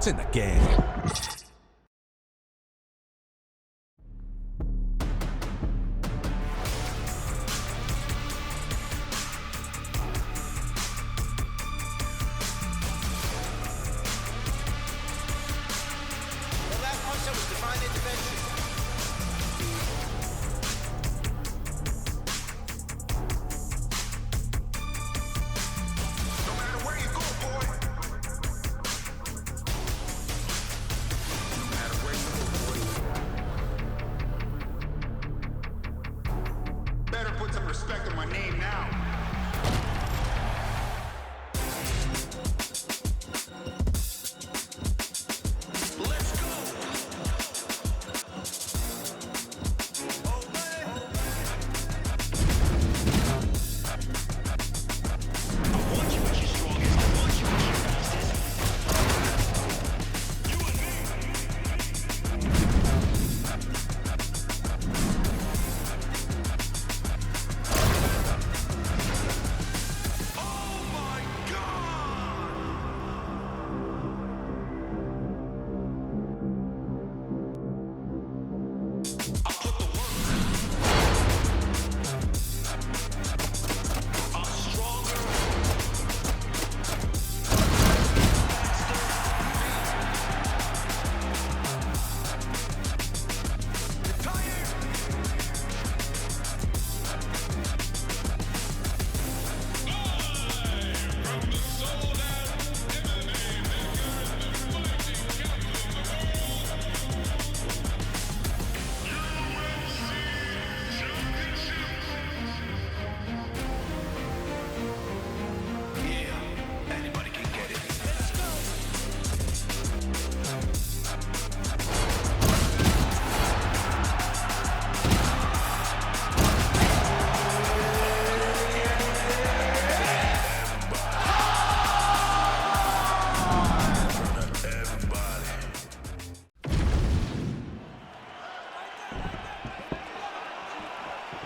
It's in the game. Put some respect on my name now. Let's go. I want you at your strongest. I want you at your fastest. You and me.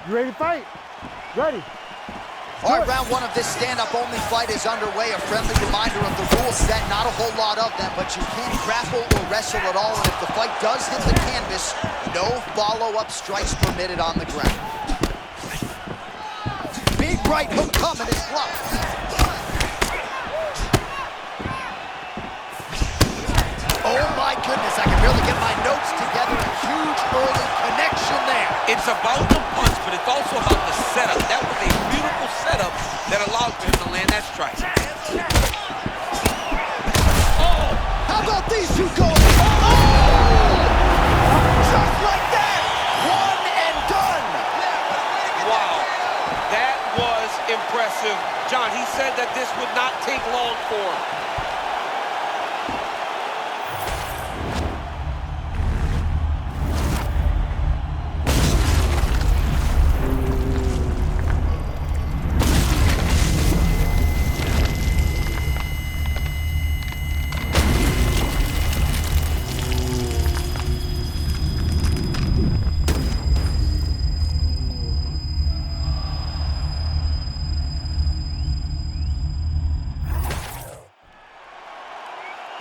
You ready to fight? Ready. All right, round one of this stand-up-only fight is underway. A friendly reminder of the rule set. Not a whole lot of them, but you can't grapple or wrestle at all. And if the fight does hit the canvas, no follow-up strikes permitted on the ground. Big right hook coming, it's blocked. Oh my goodness, I can barely get my notes together. A huge early connection there. It's about the punch, but it's also about the setup. That was a beautiful setup that allowed him to land that strike. Oh! How about these two going? Oh! Just like that! One and done! Wow, that was impressive. John, he said that this would not take long for him.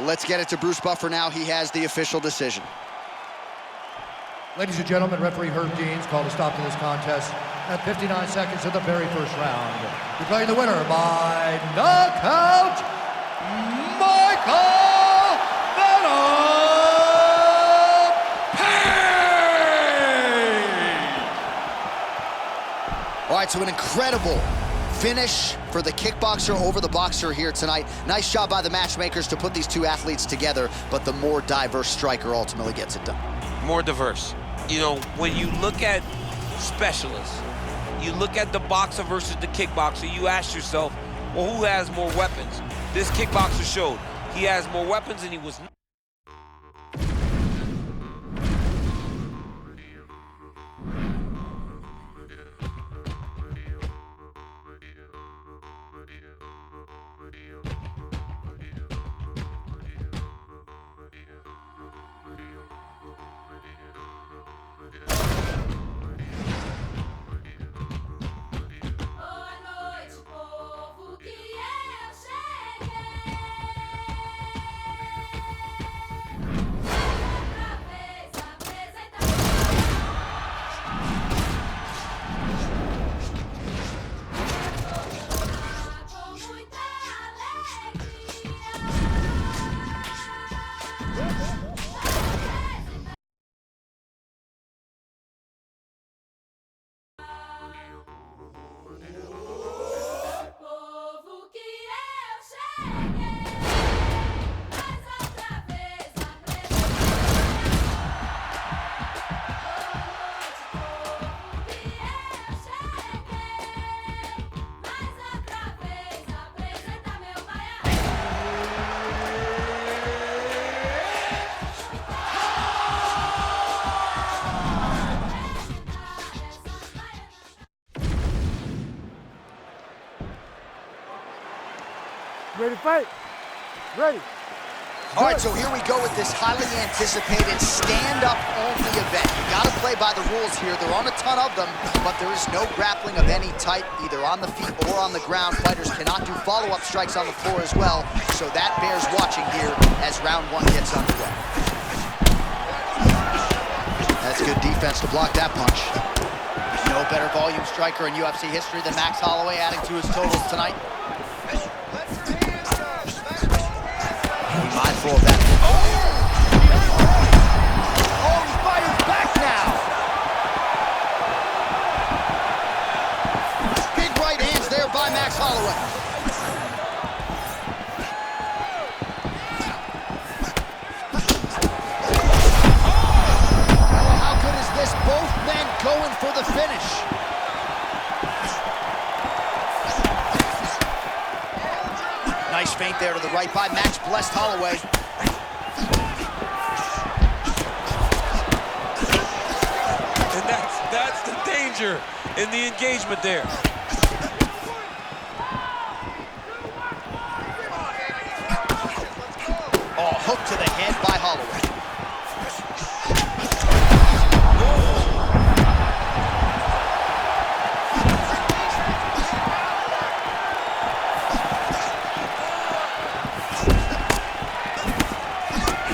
Let's get it to Bruce Buffer now. He has the official decision. Ladies and gentlemen, referee Herb Deans called a stop to this contest at 59 seconds of the very first round. Declaring the winner by knockout, Michael Venom Payne! All right, so an incredible finish for the kickboxer over the boxer here tonight. Nice job by the matchmakers to put these two athletes together, but the more diverse striker ultimately gets it done. More diverse. You know, when you look at specialists, you look at the boxer versus the kickboxer, you ask yourself, well, who has more weapons? This kickboxer showed he has more weapons and he was... Ready to fight? Ready. All right, so here we go with this highly anticipated stand-up only event. You gotta play by the rules here. There aren't a ton of them, but there is no grappling of any type, either on the feet or on the ground. Fighters cannot do follow-up strikes on the floor as well, so that bears watching here as round one gets underway. That's good defense to block that punch. No better volume striker in UFC history than Max Holloway, adding to his totals tonight. Be mindful of that. Oh, he fires back now. Big right hands there by Max Holloway. Oh, how good is this? Both men going for the finish. Nice feint there to the right by Max. Blessed Holloway. And that's the danger in the engagement there. Oh, hook to the head by Holloway.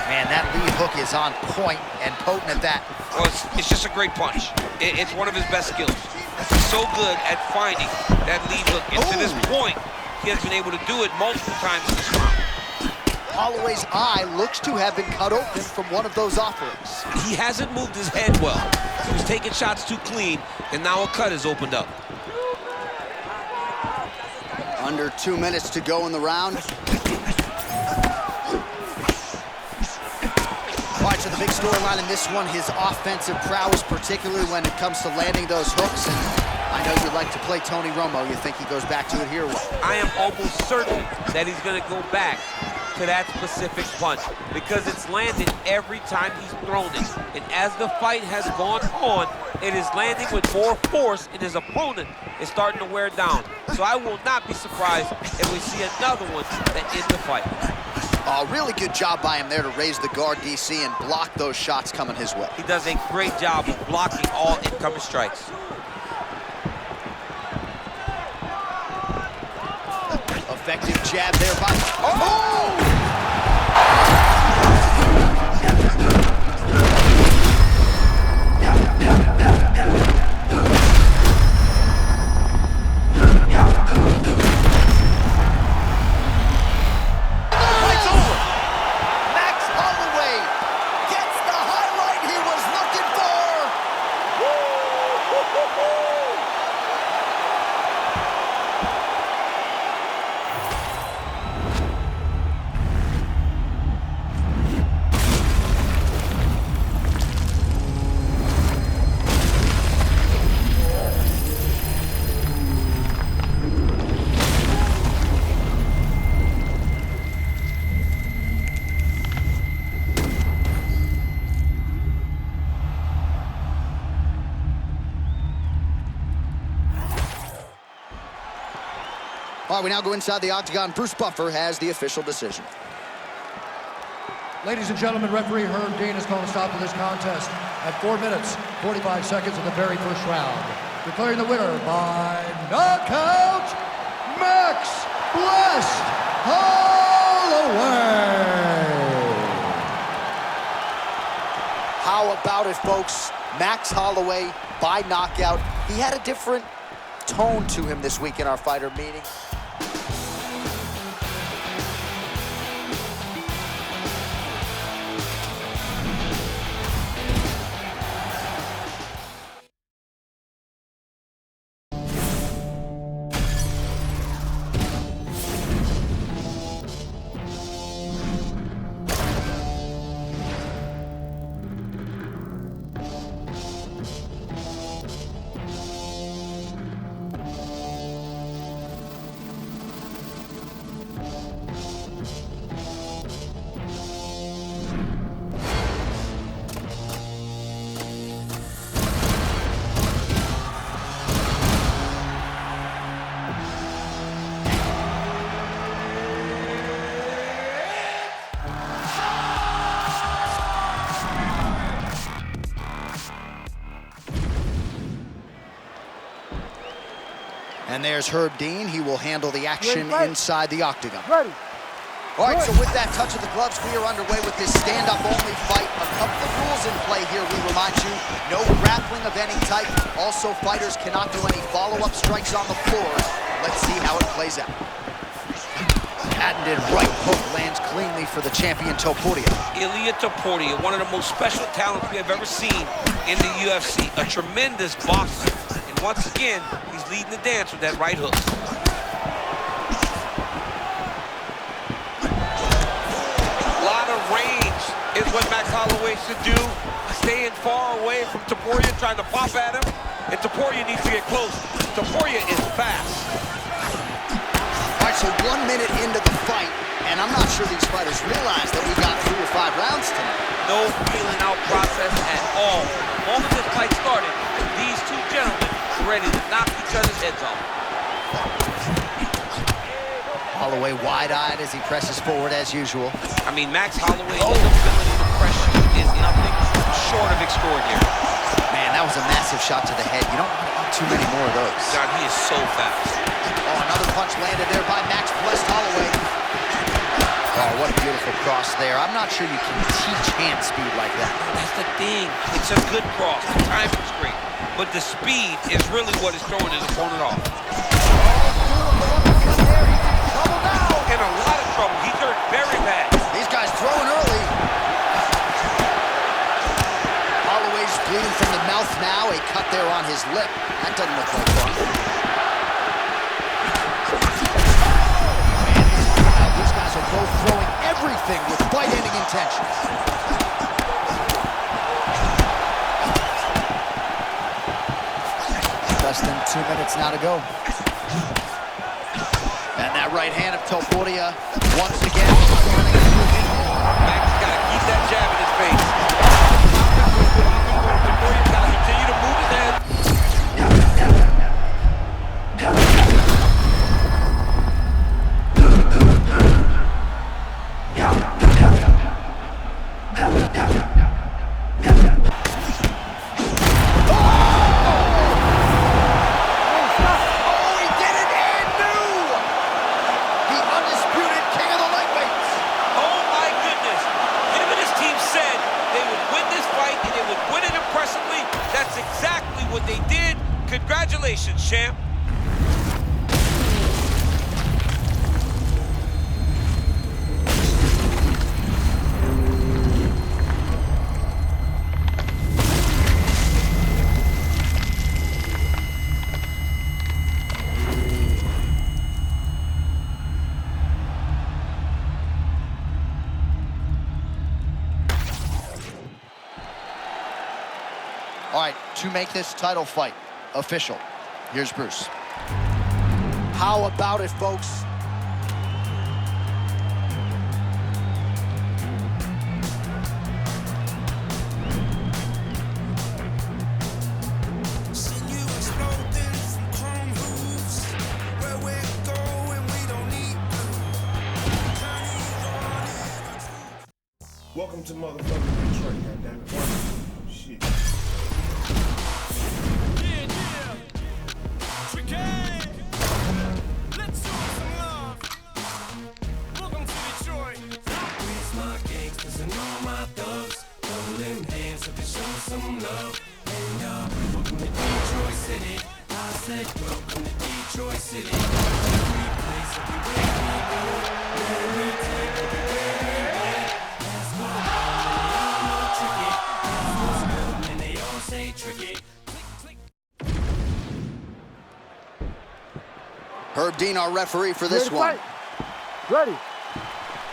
Man, that lead hook is on point and potent at that. Well, it's just a great punch. It's one of his best skills. He's so good at finding that lead hook. And to this point, he has been able to do it multiple times in this round. Holloway's eye looks to have been cut open from one of those offerings. He hasn't moved his head well. He was taking shots too clean, and now a cut has opened up. Under 2 minutes to go in the round. All right, so the big storyline in this one, his offensive prowess, particularly when it comes to landing those hooks. And I know you like to play Tony Romo. You think he goes back to it here? I am almost certain that he's going to go back to that specific punch because it's landed every time he's thrown it. And as the fight has gone on, it is landing with more force, and his opponent is starting to wear down. So I will not be surprised if we see another one that ends the fight. Really good job by him there to raise the guard, DC, and block those shots coming his way. He does a great job of blocking all incoming strikes. Effective jab there by... Oh! All right, we now go inside the octagon. Bruce Buffer has the official decision. Ladies and gentlemen, referee Herb Dean has called a stop to this contest at 4 minutes, 45 seconds of the very first round. Declaring the winner by knockout, Max Blessed Holloway. How about it, folks? Max Holloway by knockout. He had a different tone to him this week in our fighter meeting. And there's Herb Dean. He will handle the action inside the octagon. Ready. All right, so with that touch of the gloves, we are underway with this stand-up only fight. A couple of rules in play here, we remind you. No grappling of any type. Also, fighters cannot do any follow-up strikes on the floor. Let's see how it plays out. Patented right hook lands cleanly for the champion Topuria. Ilia Topuria, one of the most special talents we have ever seen in the UFC. A tremendous boxer. And once again, he's leading the dance with that right hook. A lot of range is what Max Holloway should do. Staying far away from Topuria, trying to pop at him. And Topuria needs to get close. Topuria is fast. All right, so 1 minute into the fight, and I'm not sure these fighters realize that we got 3 or 5 rounds tonight. No feeling out process at all. The moment this fight started, these two gentlemen were ready to knock each other's heads off. Holloway wide-eyed as he presses forward as usual. I mean, Max Holloway's ability to press you is nothing short of extraordinary. Man, that was a massive shot to the head. You don't want to eat too many more of those. God, he is so fast. Oh, another punch landed there by Max blessed Holloway. Oh, what a beautiful cross there. I'm not sure you can teach hand speed like that. That's the thing. It's a good cross. The timing's great. But the speed is really what is throwing his opponent off. In a lot of trouble. He's hurt very bad. These guys throwing early. Holloway's bleeding from the mouth now. A cut there on his lip. That doesn't look like fun. Man, these guys are both throwing everything with fight-ending intentions. Less than 2 minutes now to go. And that right hand of Topuria once again. Max got to keep that jab in his face. Topuria's got to continue to move his head. That's exactly what they did. Congratulations, champ. All right, to make this title fight official, here's Bruce. How about it, folks? Welcome to motherfucking Detroit, goddammit. Shit. Let's show some love. Welcome to Detroit. With my gangsters and all my thugs, throw them hands up and show some love. And welcome to Detroit City. I said welcome to Detroit City. Every place, everywhere we go, where we take everywhere we went. That's what I'm all tricky. That's what's good, and they all say tricky. Herb Dean, our referee for this one. Ready.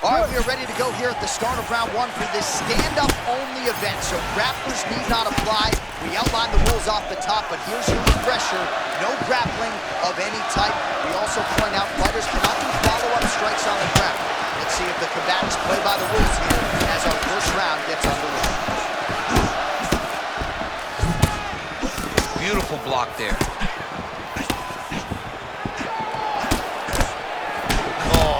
All right, we are ready to go here at the start of round 1 for this stand-up only event, so grapplers need not apply. We outlined the rules off the top, but here's your refresher. No grappling of any type. We also point out fighters cannot do follow-up strikes on the ground. Let's see if the combatants play by the rules here as our first round gets underway. Beautiful block there.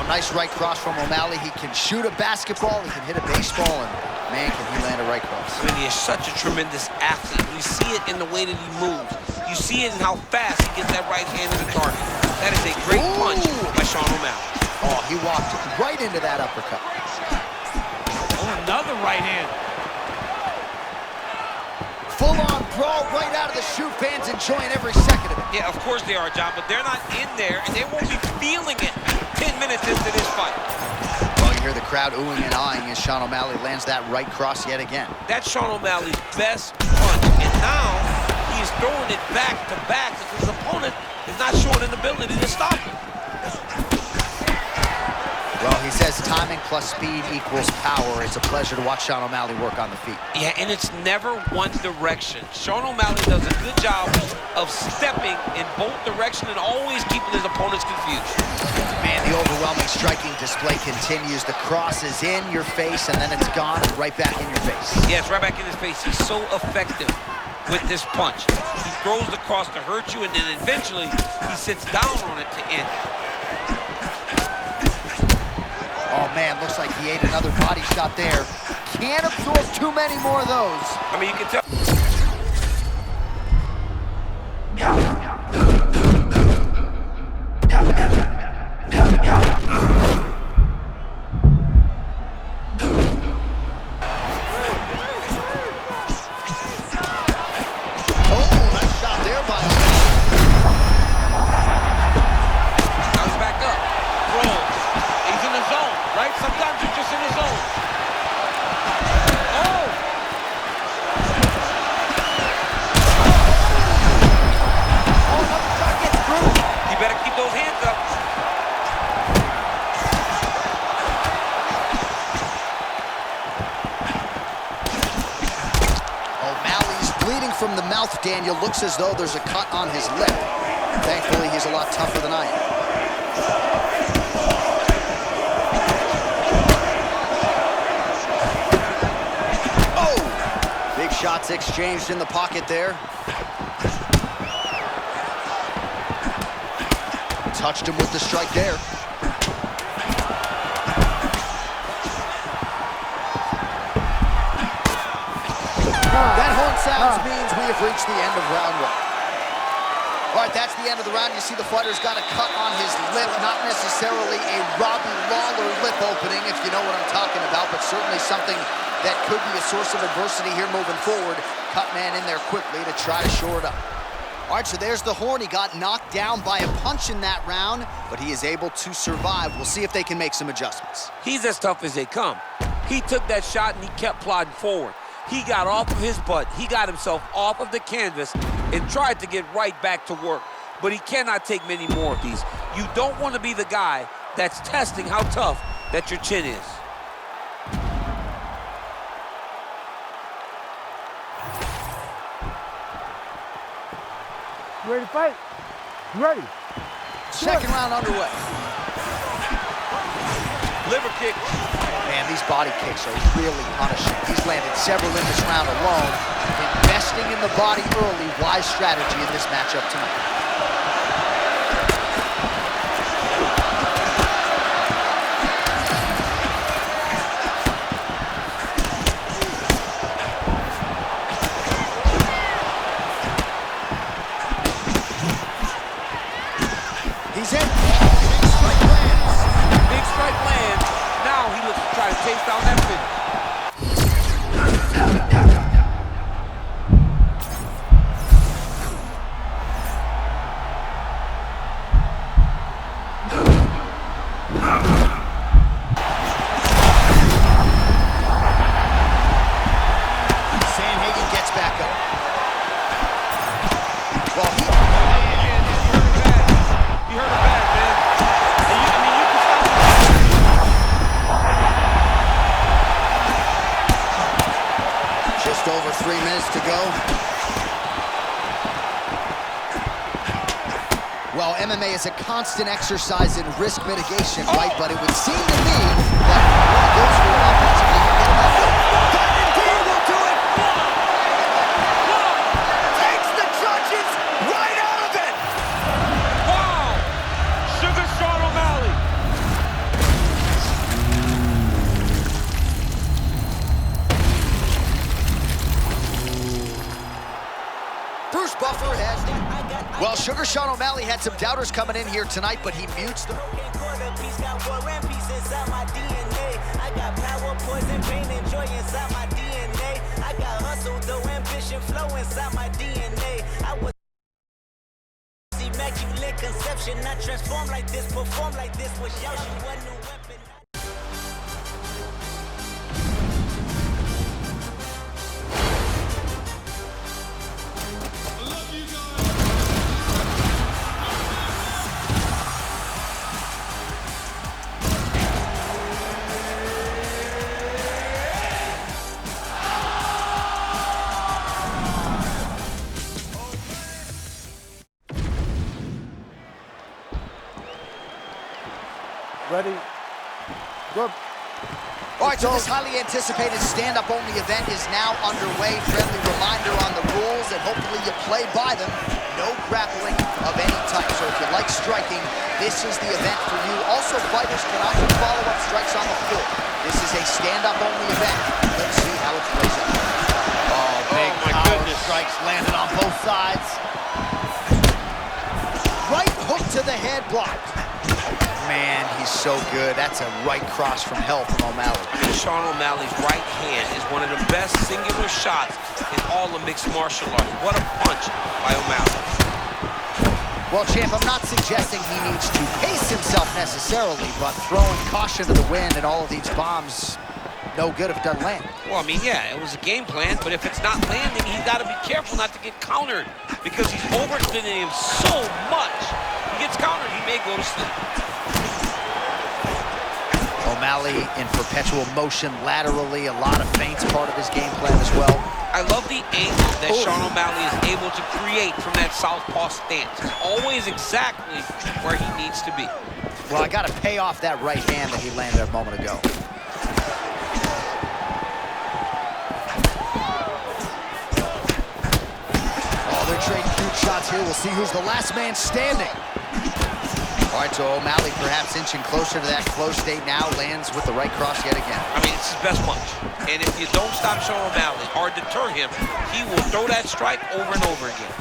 Nice right cross from O'Malley. He can shoot a basketball, he can hit a baseball, and man, can he land a right cross. I mean, he is such a tremendous athlete. You see it in the way that he moves. You see it in how fast he gets that right hand to the target. Great punch by Sean O'Malley. Oh, he walked right into that uppercut. Oh, another right hand. Full-on brawl right out of the shoe. Fans enjoying every second of it. Yeah, of course they are, John, but they're not in there, and they won't be feeling it 10 minutes into this fight. Well, you hear the crowd oohing and eyeing as Sean O'Malley lands that right cross yet again. That's Sean O'Malley's best punch, and now he is throwing it back to back because his opponent is not showing an ability to stop him. Well, he says timing plus speed equals power. It's a pleasure to watch Sean O'Malley work on the feet. Yeah, and it's never one direction. Sean O'Malley does a good job of stepping in both directions and always keeping his opponents confused. Man, the overwhelming striking display continues. The cross is in your face, and then it's gone and right back in your face. Yes, right back in his face. He's so effective with this punch. He throws the cross to hurt you, and then eventually he sits down on it to end. Oh, man, looks like he ate another body shot there. Can't absorb too many more of those. I mean, you can tell. From the mouth, Daniel, looks as though there's a cut on his lip. Thankfully, he's a lot tougher than I am. Oh! Big shots exchanged in the pocket there. Touched him with the strike there. That horn sounds means we have reached the end of round one. All right, that's the end of the round. You see the fighter's got a cut on his lip, not necessarily a Robbie Lawler lip opening, if you know what I'm talking about, but certainly something that could be a source of adversity here moving forward. Cut man in there quickly to try to shore it up. All right, so there's the horn. He got knocked down by a punch in that round, but he is able to survive. We'll see if they can make some adjustments. He's as tough as they come. He took that shot and he kept plodding forward. He got off of his butt, he got himself off of the canvas and tried to get right back to work. But he cannot take many more of these. You don't want to be the guy that's testing how tough that your chin is. You ready to fight? You ready? Second round underway. Liver kick. Man, these body kicks are really punishing. He's landed several in this round alone. Investing in the body early, wise strategy in this matchup tonight. He's in. Big strike lands. Big strike lands. Now he looks to try to chase down that finish. Sandhagen gets back up. Well, He hurt it bad, man. And you can stop him. just over 3 minutes to go. Well, MMA is a constant exercise in risk mitigation, right? But it would seem to me that one of those four offensively can get him out there. That indeed will do it! Takes the judges right out of it! Wow! Sugar Sean O'Malley. Bruce Buffer has... Well, Sugar Sean O'Malley had some doubters coming in here tonight, but he mutes them. I got power, poison, pain, and joy inside my DNA. I got hustle, though, ambition, flow inside my DNA. I was immaculate conception, not transform like this, perform like this. Was Yoshi one new weapon? Ready? Good. All right, so this highly anticipated stand-up only event is now underway. Friendly reminder on the rules, and hopefully you play by them. No grappling of any type. So if you like striking, this is the event for you. Also, fighters can offer follow-up strikes on the floor. This is a stand-up only event. Let's see how it plays out. Oh, big power Strikes landed on both sides. Right hook to the head, blocked. Man, he's so good. That's a right cross from hell from O'Malley. Sean O'Malley's right hand is one of the best singular shots in all of mixed martial arts. What a punch by O'Malley. Well, champ, I'm not suggesting he needs to pace himself necessarily, but throwing caution to the wind and all of these bombs, no good if it doesn't land. Well, I mean, yeah, it was a game plan, but if it's not landing, he's got to be careful not to get countered because he's overextending him so much. He gets countered, he may go to sleep. O'Malley in perpetual motion laterally, a lot of feints part of his game plan as well. I love the angle that Sean O'Malley is able to create from that southpaw stance. It's always exactly where he needs to be. Well, I got to pay off that right hand that he landed a moment ago. Oh, they're trading huge shots here. We'll see who's the last man standing. All right, so O'Malley perhaps inching closer to that flow state now, lands with the right cross yet again. I mean, it's his best punch. And if you don't stop Sean O'Malley or deter him, he will throw that strike over and over again.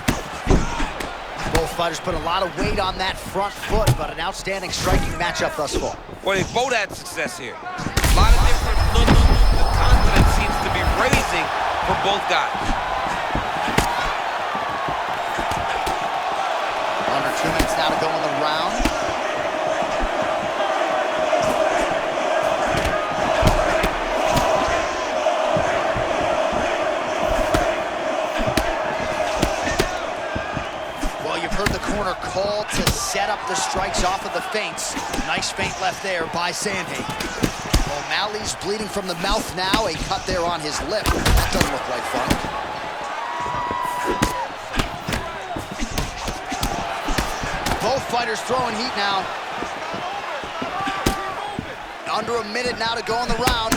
Both fighters put a lot of weight on that front foot, but an outstanding striking matchup thus far. Well, they both had success here. A lot of different, the confidence seems to be raising for both guys. Under 2 minutes now to go in the round. Corner call to set up the strikes off of the feints. Nice feint left there by Sandhagen. O'Malley's bleeding from the mouth now. A cut there on his lip. That doesn't look like fun. Both fighters throwing heat now. Under a minute now to go in the round.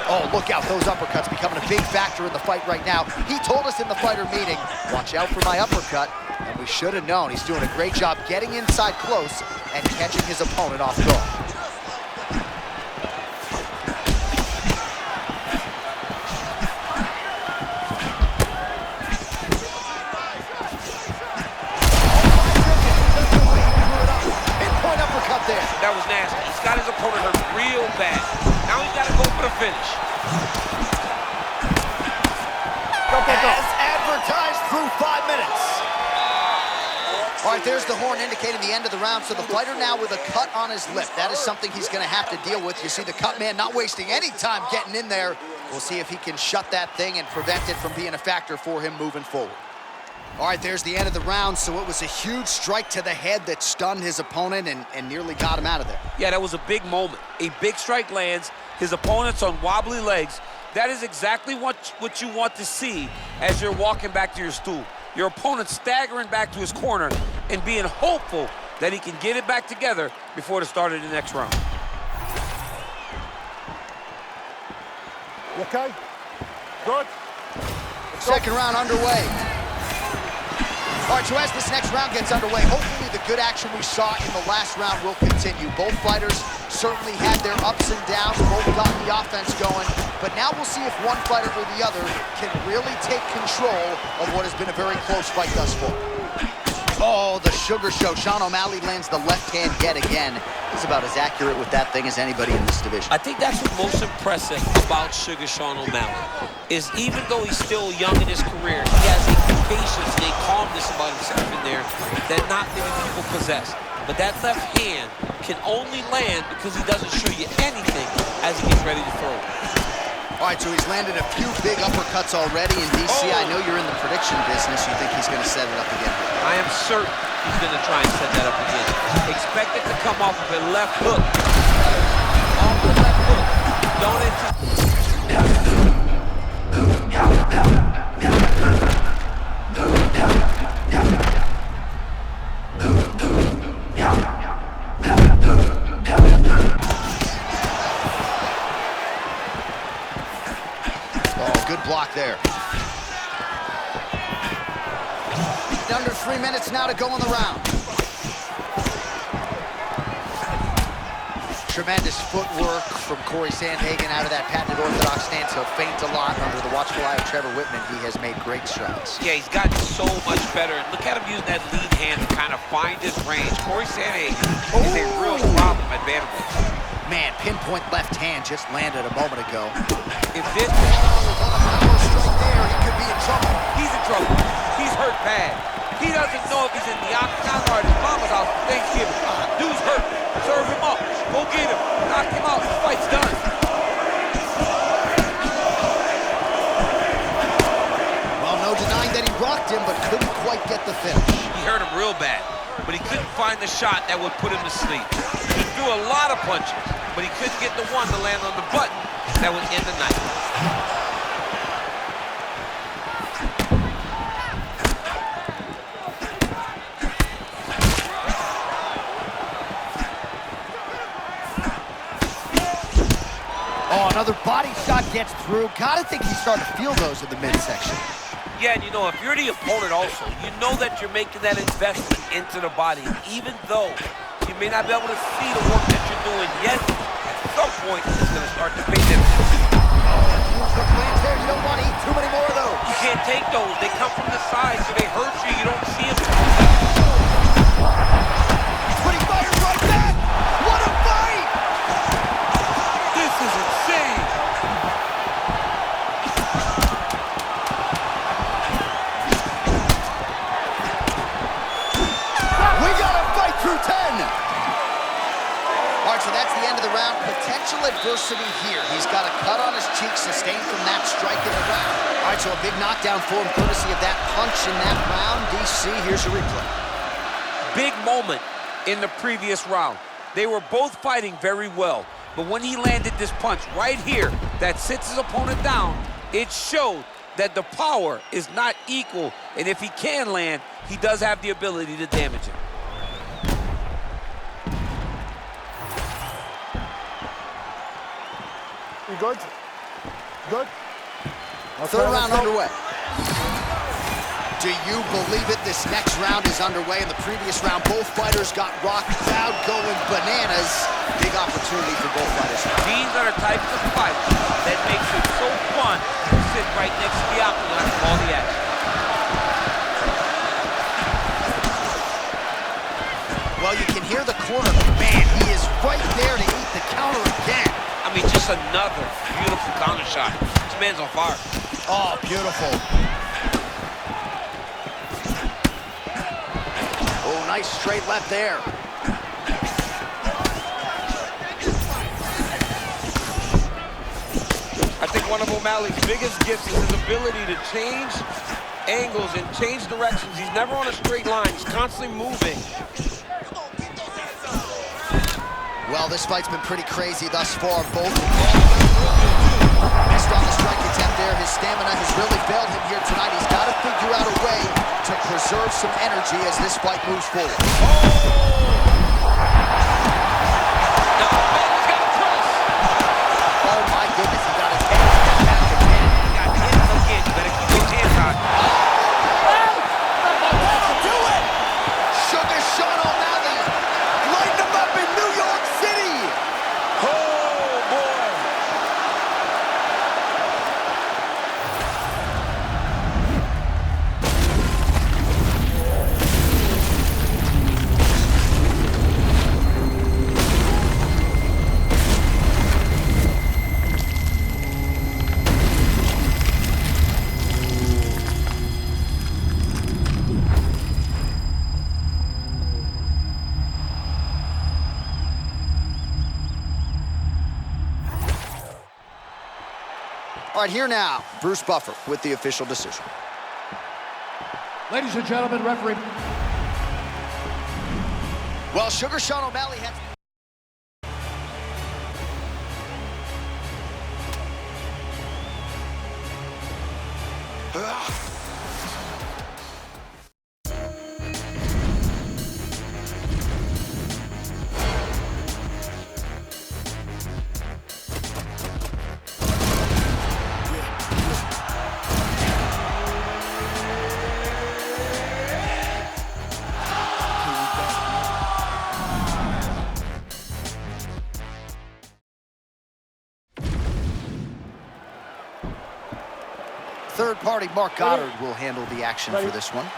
Oh, look out, those uppercuts becoming a big factor in the fight right now. He told us in the fighter meeting, watch out for my uppercut. And we should have known. He's doing a great job getting inside close and catching his opponent off guard. Pinpoint uppercut there. That was nasty. He's got his opponent hurt real bad. Now he's got to go for the finish. As advertised through 5 minutes. All right, there's the horn indicating the end of the round. So the fighter now with a cut on his lip. That is something he's going to have to deal with. You see the cut man not wasting any time getting in there. We'll see if he can shut that thing and prevent it from being a factor for him moving forward. All right, there's the end of the round. So it was a huge strike to the head that stunned his opponent and nearly got him out of there. Yeah, that was a big moment. A big strike lands. His opponent's on wobbly legs. That is exactly what you want to see as you're walking back to your stool. Your opponent staggering back to his corner and being hopeful that he can get it back together before the start of the next round. You okay? Good? Second round underway. All right, so as this next round gets underway, hopefully the good action we saw in the last round will continue. Both fighters certainly had their ups and downs, both got the offense going, but now we'll see if one fighter or the other can really take control of what has been a very close fight thus far. Oh, the Sugar Show. Sean O'Malley lands the left hand yet again. He's about as accurate with that thing as anybody in this division. I think that's what's most impressive about Sugar Sean O'Malley, is even though he's still young in his career, he has a patience and a calmness about himself in there that not many people possess. But that left hand can only land because he doesn't show you anything as he gets ready to throw. All right, so he's landed a few big uppercuts already in DC. Oh. I know you're in the prediction business. You think he's going to set it up again? I am certain he's going to try and set that up again. Expect it to come off of a left hook. Off the left hook. Don't anticipate. Good block there. Under 3 minutes now to go in the round. Tremendous footwork from Corey Sandhagen out of that patented orthodox stance. He'll feint a lot under the watchful eye of Trevor Whitman. He has made great strides. Yeah, he's gotten so much better. And look at him using that lead hand to kind of find his range. Corey Sandhagen is a real problem at bantamweight. Man, pinpoint left hand just landed a moment ago. If this Power strike there, he could be in trouble. he's in trouble. He's hurt bad. He doesn't know if he's in the octagon or at his mama's house for Thanksgiving. Dude's hurt. Serve him up. Go get him. Knock him out. The fight's done. Well, no denying that he rocked him, but couldn't quite get the finish. He hurt him real bad, but he couldn't find the shot that would put him to sleep. He threw a lot of punches, but he couldn't get the one to land on the button that would end the night. Oh, another body shot gets through. Gotta think he's starting to feel those in the midsection. Yeah, and you know, if you're the opponent also, you know that you're making that investment into the body, even though you may not be able to see the work that you're doing yet. At some point, it's going to start to pay dividends. You don't want to eat too many more of those. You can't take those. They come from the side, so they hurt you. You don't see them. But he fires right back. What a fight! This is insane. We got a fight through 10. All right, so that's the end of the round. Potential adversity here. He's got a cut on his cheek sustained from that strike in the round. All right, so a big knockdown for him, courtesy of that punch in that round. DC, here's your replay. Big moment in the previous round. They were both fighting very well, but when he landed this punch right here that sits his opponent down, it showed that the power is not equal, and if he can land, he does have the ability to damage him. You good? Good? Third round underway. Do you believe it? This next round is underway. In the previous round, both fighters got rocked. Crowd going bananas. Big opportunity for both fighters. These are the types of fights that makes it so fun to sit right next to the octagon and call the action. Well, you can hear the corner. Man, he is right there to eat the counter again. I mean, just another beautiful counter shot. This man's on fire. Oh, beautiful. Oh, nice straight left there. I think one of O'Malley's biggest gifts is his ability to change angles and change directions. He's never on a straight line. He's constantly moving. Well, this fight's been pretty crazy thus far. Both missed on the strike attempt there. His stamina has really failed him here tonight. He's got to figure out a way to preserve some energy as this fight moves forward. Oh, my goodness, he got his hands back again. He got hit again. You better keep those hands high. Do it! Sugar Sean O'Malley lighting him up in New York City. Oh, boy. All right, here now, Bruce Buffer with the official decision. Ladies and gentlemen, referee. Well, Sugar Sean O'Malley has... Third party Mark Goddard will handle the action for this one.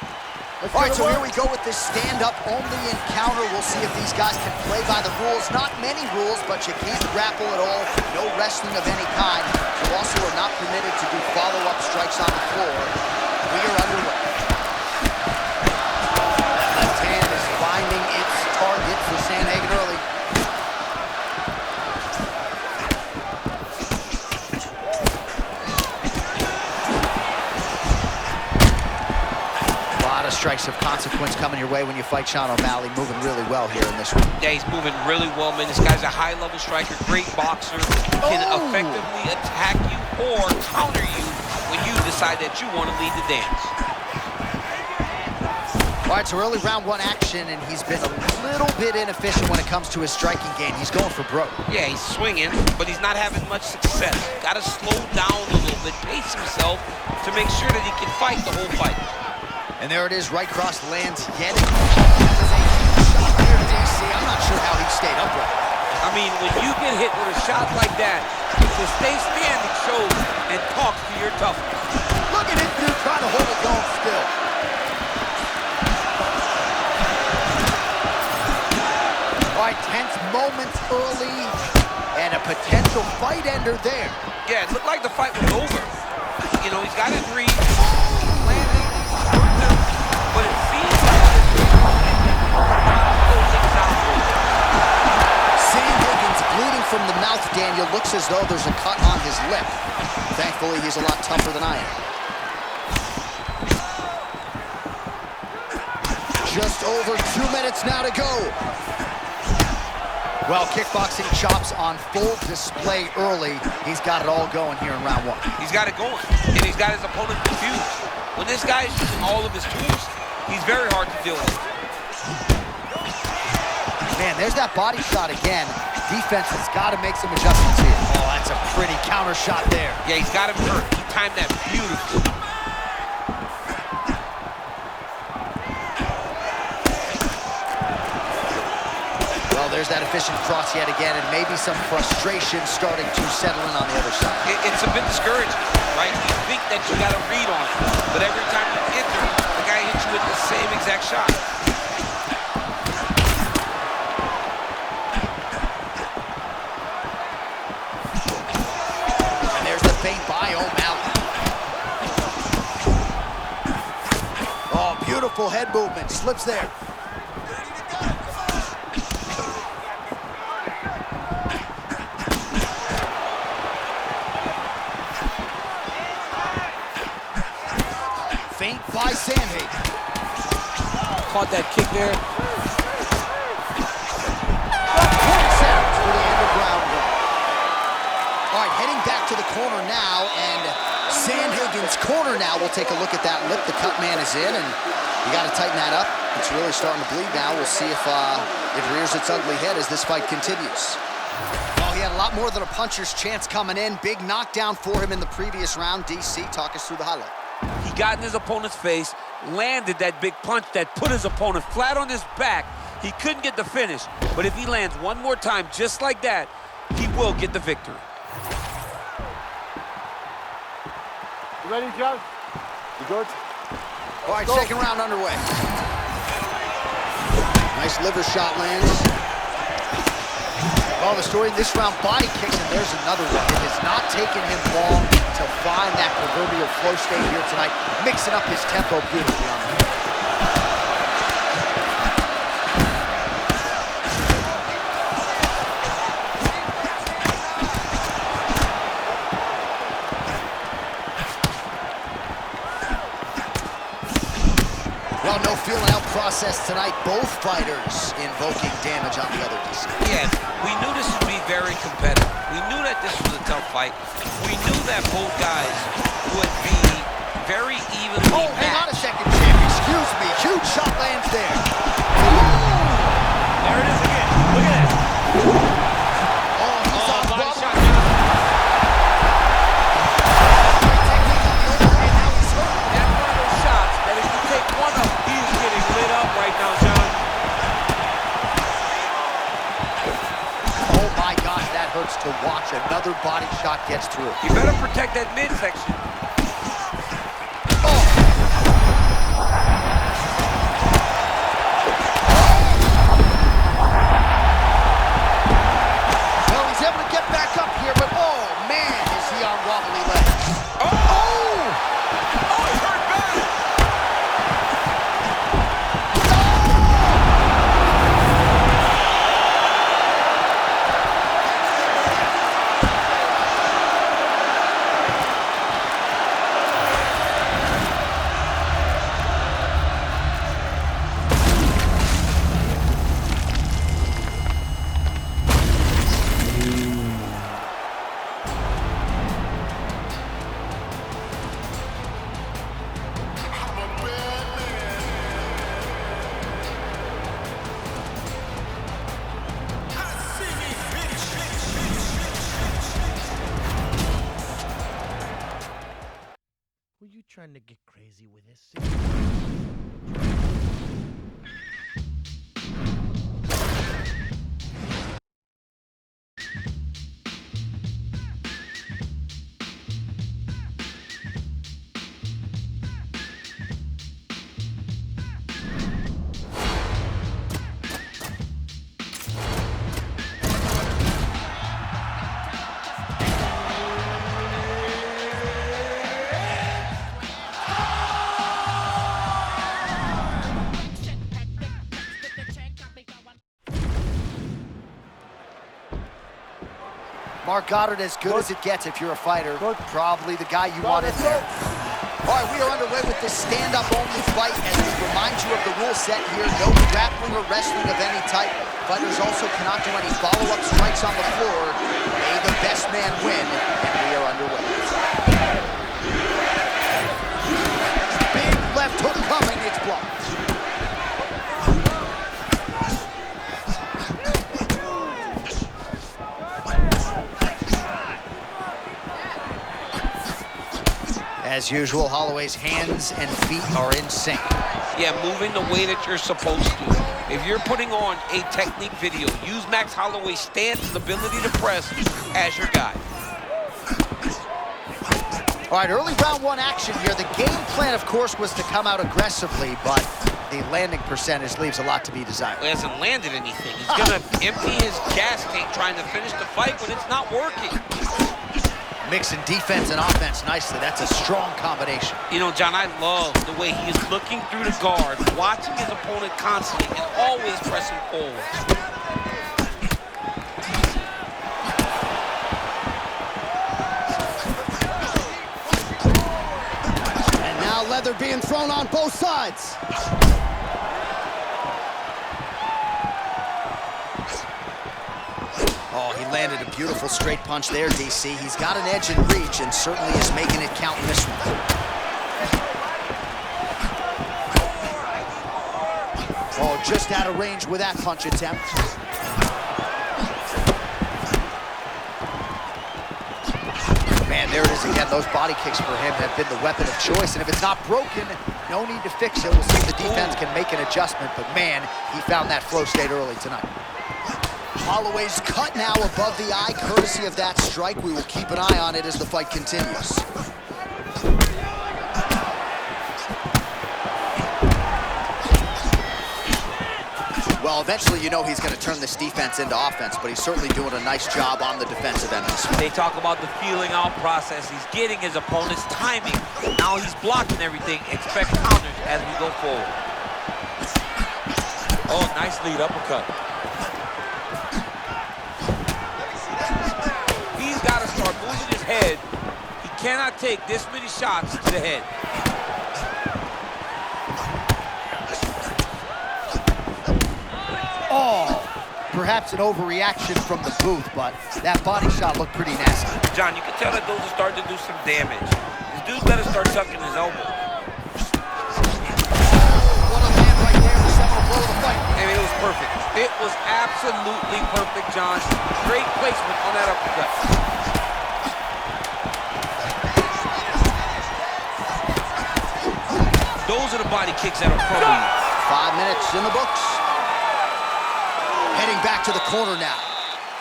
All right, so here we go with this stand-up only encounter. We'll see if these guys can play by the rules. Not many rules, but you can't grapple at all. No wrestling of any kind. You also are not permitted to do follow-up strikes on the floor. We are underway. That left hand is finding its target for Sandhagen early. Strikes of consequence coming your way when you fight Sean O'Malley. Moving really well here in this one. Yeah, he's moving really well, man. This guy's a high-level striker, great boxer, can effectively attack you or counter you when you decide that you want to lead the dance. All right, so early round one action, and he's been a little bit inefficient when it comes to his striking game. He's going for broke. Yeah, he's swinging, but he's not having much success. Got to slow down a little bit, pace himself to make sure that he can fight the whole fight. And there it is, right cross lands yet again. DC, I'm not sure how he stayed upright. I mean, when you get hit with a shot like that, to stay standing shows and talks to your toughness. Look at him, dude, trying to hold it going still. All right, tense moments early, and a potential fight ender there. Yeah, it looked like the fight was over. You know, he's got his read. But it seems like Sandhagen's bleeding from the mouth, Daniel. Looks as though there's a cut on his lip. Thankfully, he's a lot tougher than I am. Just over 2 minutes now to go. Well, kickboxing chops on full display early. He's got it all going here in round one. He's got it going, and he's got his opponent confused. When this guy's using all of his tools, he's very hard to deal with. Man, there's that body shot again. Defense has got to make some adjustments here. Oh, that's a pretty counter shot there. Yeah, he's got him hurt. He timed that beautifully. Well, there's that efficient cross yet again, and maybe some frustration starting to settle in on the other side. It's a bit discouraging, right? You think that you got a read on it, but every time you enter, the guy hits you with the same exact shot. And there's the feint by O'Malley. Oh, beautiful head movement. Slips there. Feint by Sandhagen. Caught that kick there. For the end of round one. All right, heading back to the corner now, and Sandhagen's corner now. We'll take a look at that lip. The cut man is in, and you got to tighten that up. It's really starting to bleed now. We'll see if it rears its ugly head as this fight continues. Well, he had a lot more than a puncher's chance coming in. Big knockdown for him in the previous round. DC, talk us through the highlight. He got in his opponent's face, landed that big punch that put his opponent flat on his back. He couldn't get the finish, but if he lands one more time just like that, he will get the victory. You ready, Joe? You good? All right, second round underway. Nice liver shot lands. Well, the story in this round, body kicks, and there's another one. It has not taken him long to find that proverbial flow state here tonight, mixing up his tempo beautifully on the field. both fighters invoking damage on the other DC. Yes, we knew this would be very competitive. We knew that this was a tough fight. We knew that both guys would be very evenly Oh, hang on a second, champ. Excuse me. Huge shot lands there. There it is again. Look at that. Oh, he's on body bottom. shot. That's one of those shots that if you take one of them, he's getting lit up right now, John. Oh my gosh, that hurts to watch. Another body shot gets through. You better protect that midsection. Well, he's able to get back up here, but oh man, is he on wobbly legs. Oh! Oh, he hurt bad. Were you trying to get crazy with this? Mark Goddard, as good as it gets if you're a fighter. Probably the guy you want in there. All right, we are underway with this stand-up only fight, and we remind you of the rule set here. No grappling or wrestling of any type. Fighters also cannot do any follow-up strikes on the floor. May the best man win, and we are underway. Big left hook coming, it's blocked. As usual, Holloway's hands and feet are in sync. Yeah, moving the way that you're supposed to. If you're putting on a technique video, use Max Holloway's stance and ability to press as your guide. All right, early round one action here. The game plan, of course, was to come out aggressively, but the landing percentage leaves a lot to be desired. He hasn't landed anything. He's gonna empty his gas tank trying to finish the fight when it's not working. Mixing defense and offense nicely. That's a strong combination. You know, John, I love the way he is looking through the guard, watching his opponent constantly, and always pressing forward. And now leather being thrown on both sides. Oh, he landed a beautiful straight punch there, DC. He's got an edge in reach and certainly is making it count in this one. Oh, just out of range with that punch attempt. Man, there it is again. Those body kicks for him have been the weapon of choice. And if it's not broken, no need to fix it. We'll see if the defense can make an adjustment. But man, he found that flow state early tonight. Holloway's cut now above the eye, courtesy of that strike. We will keep an eye on it as the fight continues. Well, eventually you know he's going to turn this defense into offense, but he's certainly doing a nice job on the defensive end of this one. They talk about the feeling out process. He's getting his opponent's timing. Now he's blocking everything. Expect counters as we go forward. Oh, nice lead uppercut. He's got to start moving his head. He cannot take this many shots to the head. Oh, perhaps an overreaction from the booth, but that body shot looked pretty nasty. John, you can tell that those are starting to do some damage. This dude better start tucking his elbow. What a land right there, the seminal blow of the fight. And it was perfect. It was absolutely perfect, John. Great placement on that uppercut. Those are the body kicks that are from you. 5 minutes in the books. Heading back to the corner now.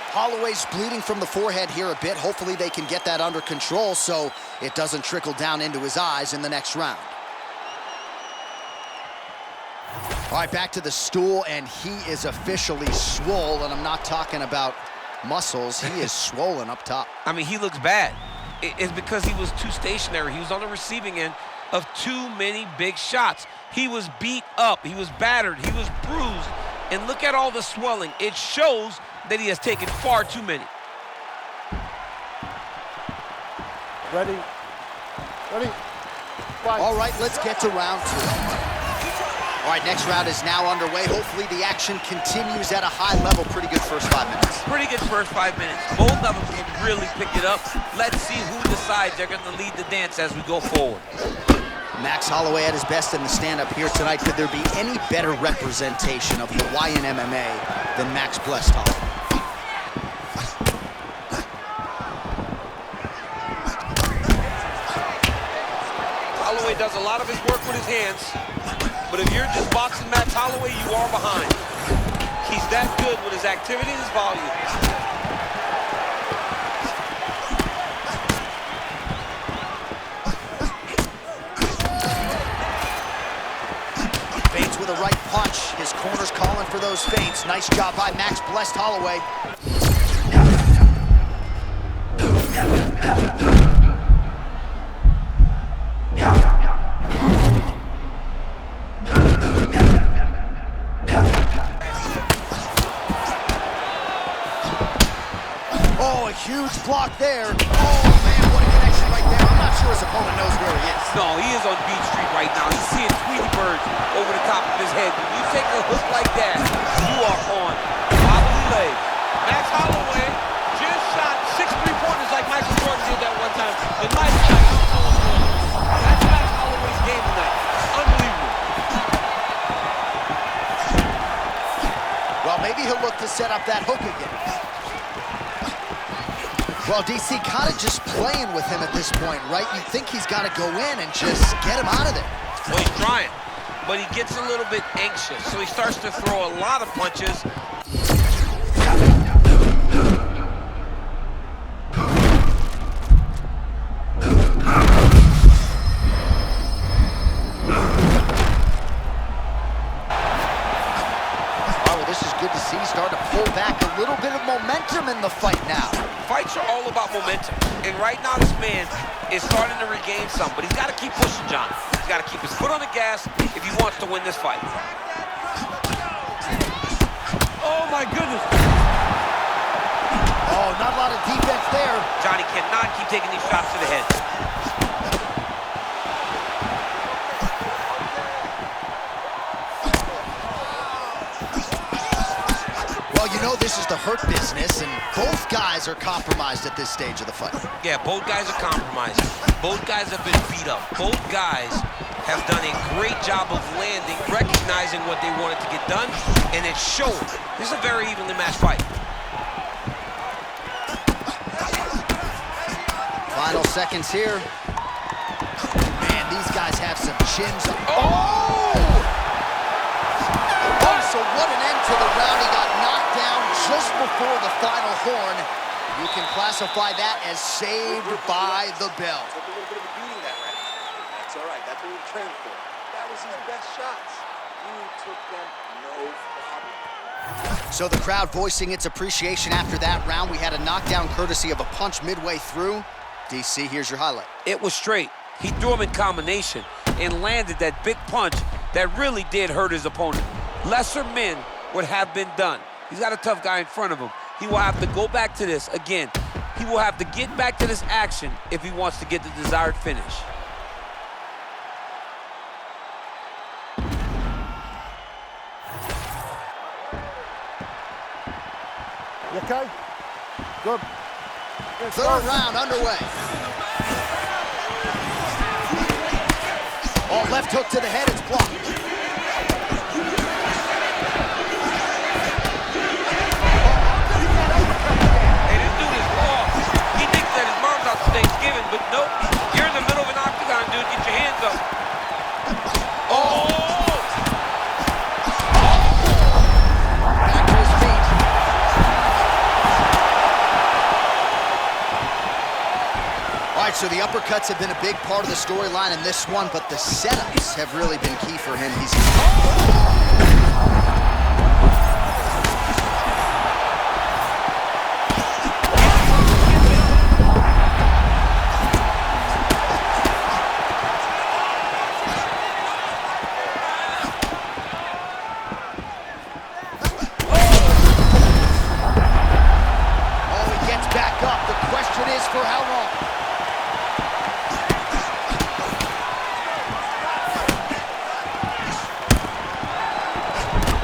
Holloway's bleeding from the forehead here a bit. Hopefully they can get that under control so it doesn't trickle down into his eyes in the next round. All right, back to the stool, and he is officially swole, and I'm not talking about muscles. He is swollen up top. I mean, he looks bad. It's because he was too stationary. He was on the receiving end of too many big shots. He was beat up. He was battered. He was bruised. And look at all the swelling. It shows that he has taken far too many. Ready? Ready? Fight. All right, let's get to round 2. All right, next round is now underway. Hopefully the action continues at a high level. Pretty good first 5 minutes. Pretty good first 5 minutes. Both of them can really pick it up. Let's see who decides they're going to lead the dance as we go forward. Max Holloway at his best in the stand-up here tonight. Could there be any better representation of Hawaiian MMA than Max Blessed Holloway? Holloway does a lot of his work with his hands, but if you're just boxing Max Holloway, you are behind. He's that good with his activity and his volume. Feints with a right punch. His corner's calling for those feints. Nice job by Max Blessed Holloway. Oh, a huge block there. Oh, man, what a connection right there. I'm not sure his opponent knows where he is. No, he is on Beach Street right now. He's seeing Tweety birds over the top of his head. When you take a hook like that, you are on wobbly legs. Max Holloway just shot 6 3-pointers like Michael Jordan did that one time. And Michael got out of those ones. That's Max Holloway's game tonight. Unbelievable. Well, maybe he'll look to set up that hook again. Well, DC kind of just playing with him at this point, right? You think he's got to go in and just get him out of there. Well, he's trying, but he gets a little bit anxious, so he starts to throw a lot of punches. Oh, well, this is good to see. Starting to pull back a little bit of momentum in the fight now. Fights are all about momentum, and right now this man is starting to regain some, but he's got to keep pushing, John. He's got to keep his foot on the gas if he wants to win this fight. Oh my goodness. Oh, not a lot of defense there. Johnny cannot keep taking these shots to the head. Well, you know this is the hurt business, and both guys are compromised at this stage of the fight. Yeah, both guys are compromised. Both guys have been beat up. Both guys have done a great job of landing, recognizing what they wanted to get done, and it's showing. This is a very evenly matched fight. Final seconds here. Man, these guys have some chins. Oh! Oh, so what an end to the round. He got knocked down just before the final horn. You can classify that as saved by the bell. Took a little bit of a beating that round. That's all right. That's what we trained for. That was his best shots. You took them no problem. So the crowd voicing its appreciation after that round. We had a knockdown courtesy of a punch midway through. DC, here's your highlight. It was straight. He threw him in combination and landed that big punch that really did hurt his opponent. Lesser men would have been done. He's got a tough guy in front of him. He will have to go back to this again. He will have to get back to this action if he wants to get the desired finish. You okay? Good. Third round underway. Oh, left hook to the head, it's blocked. Hey, this dude is lost. He thinks that his mom's out to Thanksgiving, but nope. You're in the middle of an octagon, dude. Get your hands up. Oh! Back to his feet. All right, so the uppercuts have been a big part of the storyline in this one, but the setups have really been key for him. He's... back up. The question is for how long?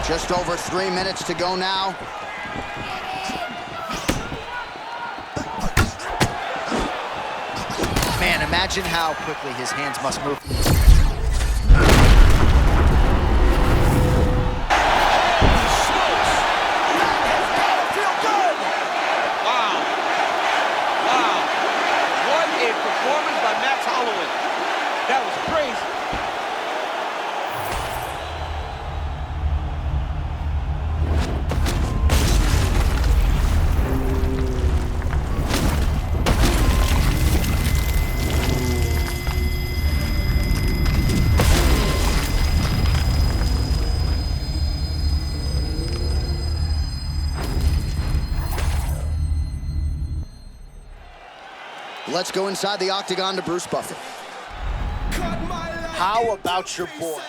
Just over 3 minutes to go now. Man, imagine how quickly his hands must move. That was crazy. Let's go inside the octagon to Bruce Buffer. How about your boy?